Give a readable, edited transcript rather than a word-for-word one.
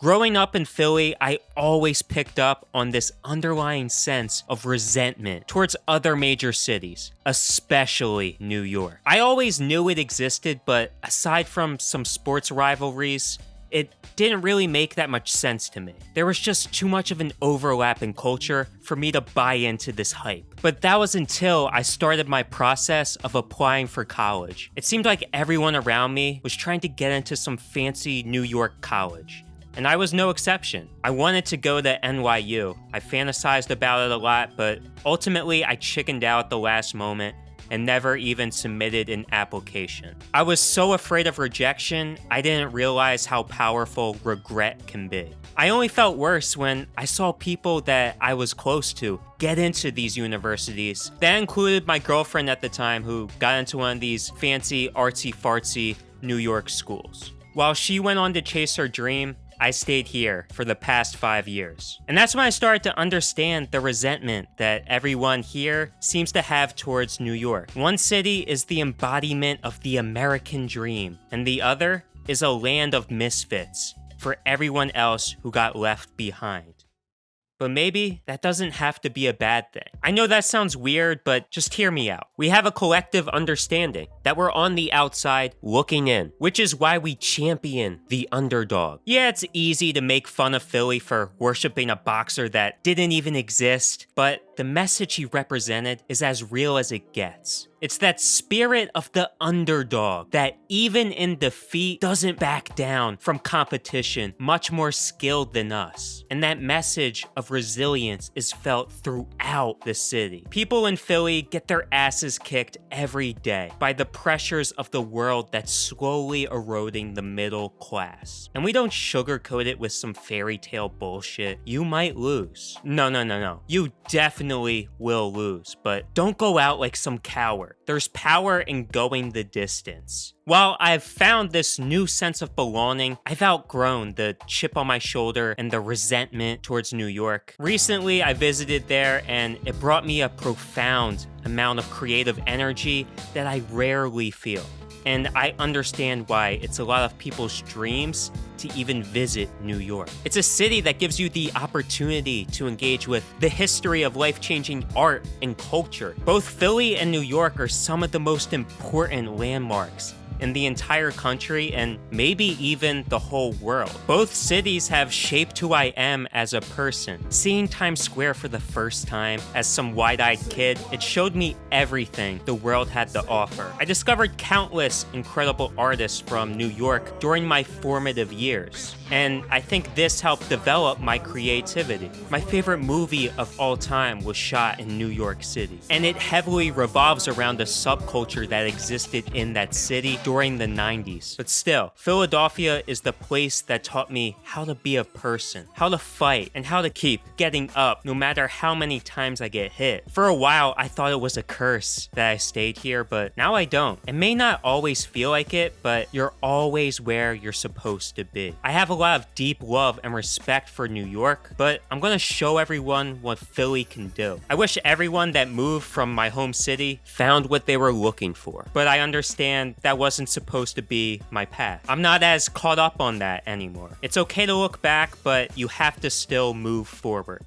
Growing up in Philly, I always picked up on this underlying sense of resentment towards other major cities, especially New York. I always knew it existed, but aside from some sports rivalries, it didn't really make that much sense to me. There was just too much of an overlap in culture for me to buy into this hype. But that was until I started my process of applying for college. It seemed like everyone around me was trying to get into some fancy New York college. And I was no exception. I wanted to go to NYU. I fantasized about it a lot, but ultimately I chickened out at the last moment and never even submitted an application. I was so afraid of rejection, I didn't realize how powerful regret can be. I only felt worse when I saw people that I was close to get into these universities. That included my girlfriend at the time, who got into one of these fancy artsy-fartsy New York schools. While she went on to chase her dream, I stayed here for the past 5 years. And that's when I started to understand the resentment that everyone here seems to have towards New York. One city is the embodiment of the American dream, and the other is a land of misfits for everyone else who got left behind. But maybe that doesn't have to be a bad thing. I know that sounds weird, but just hear me out. We have a collective understanding that we're on the outside looking in, which is why we champion the underdog. Yeah, it's easy to make fun of Philly for worshiping a boxer that didn't even exist, but the message he represented is as real as it gets. It's that spirit of the underdog that even in defeat doesn't back down from competition much more skilled than us. And that message of resilience is felt throughout the city. People in Philly get their asses kicked every day by the pressures of the world that's slowly eroding the middle class. And we don't sugarcoat it with some fairy tale bullshit. You might lose. No. You definitely will lose, but don't go out like some coward. There's power in going the distance. While I've found this new sense of belonging, I've outgrown the chip on my shoulder and the resentment towards New York. Recently, I visited there and it brought me a profound amount of creative energy that I rarely feel. And I understand why it's a lot of people's dreams to even visit New York. It's a city that gives you the opportunity to engage with the history of life-changing art and culture. Both Philly and New York are some of the most important landmarks in the entire country and maybe even the whole world. Both cities have shaped who I am as a person. Seeing Times Square for the first time as some wide-eyed kid, it showed me everything the world had to offer. I discovered countless incredible artists from New York during my formative years, and I think this helped develop my creativity. My favorite movie of all time was shot in New York City, and it heavily revolves around the subculture that existed in that city during the 90s. But still, Philadelphia is the place that taught me how to be a person, how to fight, and how to keep getting up no matter how many times I get hit. For a while, I thought it was a curse that I stayed here, but now I don't. It may not always feel like it, but you're always where you're supposed to be. I have a lot of deep love and respect for New York, but I'm gonna show everyone what Philly can do. I wish everyone that moved from my home city found what they were looking for, but I understand that wasn't supposed to be my path. I'm not as caught up on that anymore. It's okay to look back, but you have to still move forward.